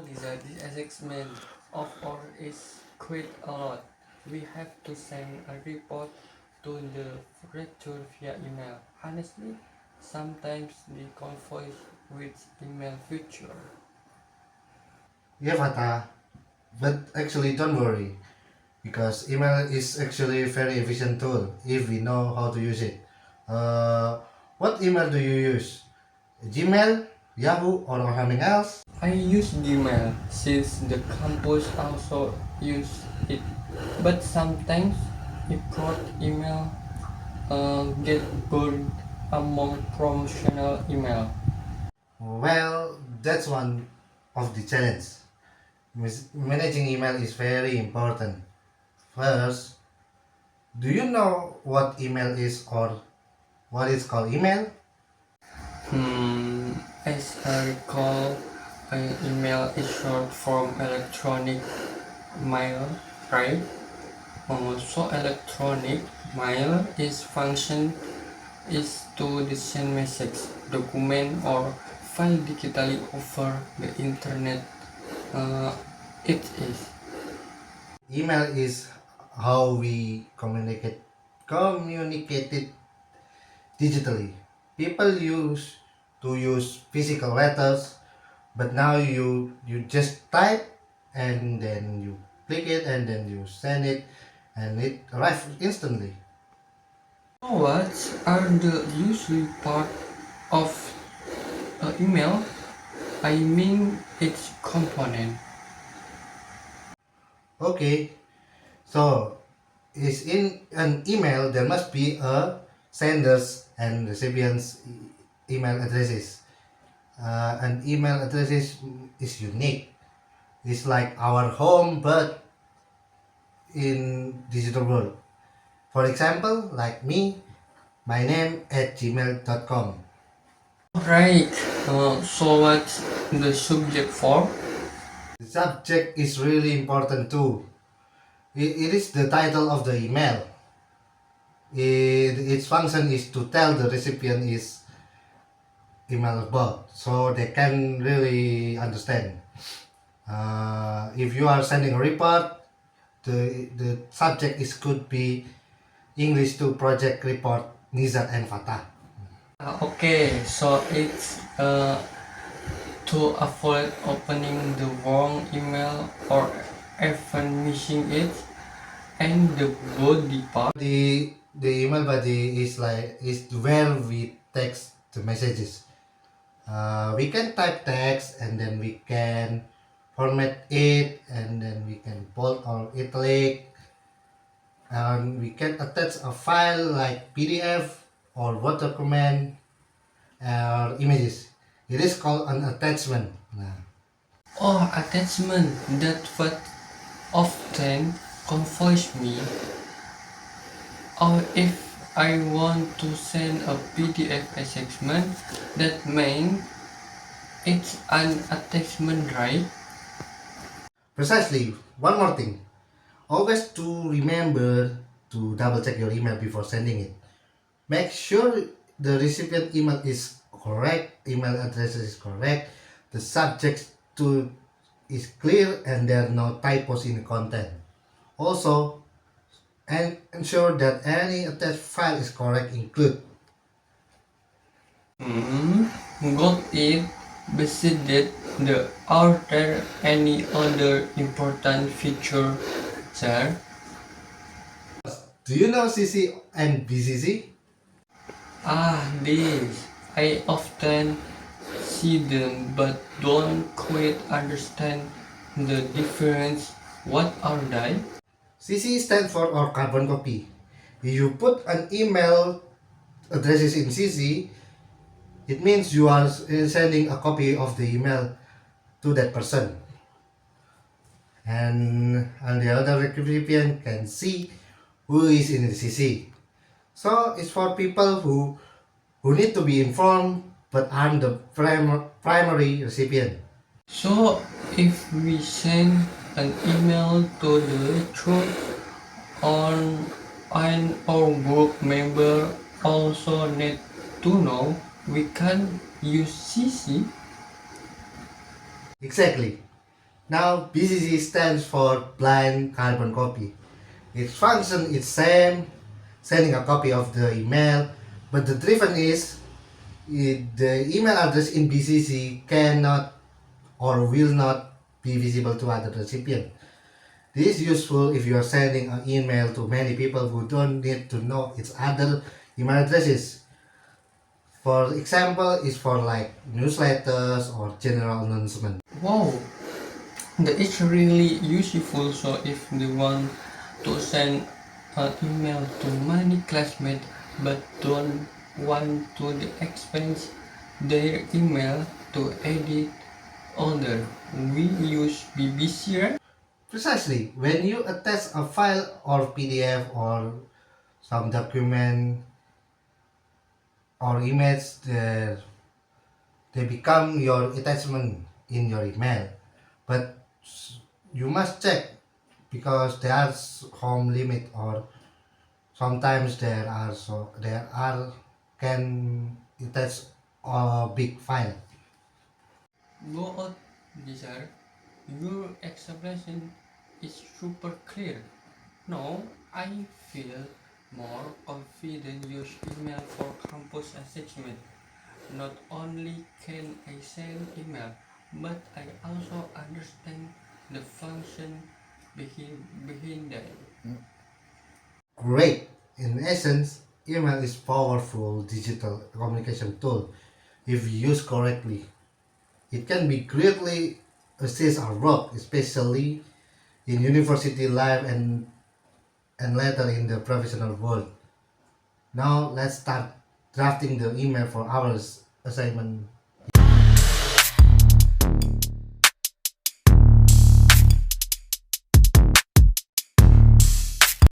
The assessment of our is quite a lot. We have to send a report to the rector via email. Honestly, sometimes the conflict with email feature. Yeah, Fata, but actually don't worry because email is actually a very efficient tool if we know how to use it. Uh, what email do you use? Gmail, Yahoo, or something else? I use Gmail since the campus also use it, but sometimes import email get burned among promotional email. Well, that's one of the challenge. Managing email is very important. First, do you know what email is or what is called email? As I recall, an email is short from electronic mail, right? So electronic mail is function is to send message, document or file digitally over the internet. Uh, it is. Email is how we communicated digitally. People used to use physical letters, but now you just type and then you click it and then you send it and it arrives instantly. What are the usually part of email? I mean its component. Okay, so is in an email there must be a senders and recipients email addresses. An email is unique. It's like our home but in digital world. For example, like me, my name at gmail.com. Right. So what's the subject for? The subject is really important too. It is the title of the email. Its function is to tell the recipient is email about, so they can really understand. If you are sending a report, the subject is could be English to project report Nizar and Fatah. Okay, so it's to avoid opening the wrong email or even missing it, and the body part. The email body is where we text the messages. We can type text and then we can format it and then we can bold or italic and we can attach a file like PDF or Word document or images. It is called an attachment. Nah. Oh, attachment. That what often confuses me. Or if I want to send a PDF attachment, that means it's an attachment, right? Precisely. One more thing. Always to remember to double check your email before sending it. Make sure the recipient email is correct, email address is correct, the subject to is clear and there are no typos in the content. Also, and ensure that any attached file is correct include. Got it. Besides that, are there any other important feature there? Do you know CC and BCC? This. I often see them but don't quite understand the difference. What are they? CC stands for or carbon copy. If you put an email addresses in CC, it means you are sending a copy of the email to that person. And the other recipient can see who is in the CC. So it's for people who need to be informed but aren't the primary recipient. So, if we send an email to the lecturer on and our group member also need to know we can use CC. Exactly. Now BCC stands for blind carbon copy. Its function is same, sending a copy of the email, but the difference is the email address in BCC cannot or will not be visible to other recipients. This is useful if you are sending an email to many people who don't need to know its other email addresses. For example, is for like newsletters or general announcement. Wow, that is really useful. So if they want to send an email to many classmates but don't want to expense their email to edit order, we use BBC, right? Precisely, when you attach a file or PDF or some document or image, they become your attachment in your email. But you must check because there are home limit or sometimes there are can attach a big file. Go out, Desire. Your explanation is super clear. Now I feel more confident use email for campus assessment. Not only can I send email, but I also understand the function behind that. Great. In essence, email is powerful digital communication tool if used correctly. It can be greatly assist our work, especially in university life and later in the professional world. Now let's start drafting the email for our assignment.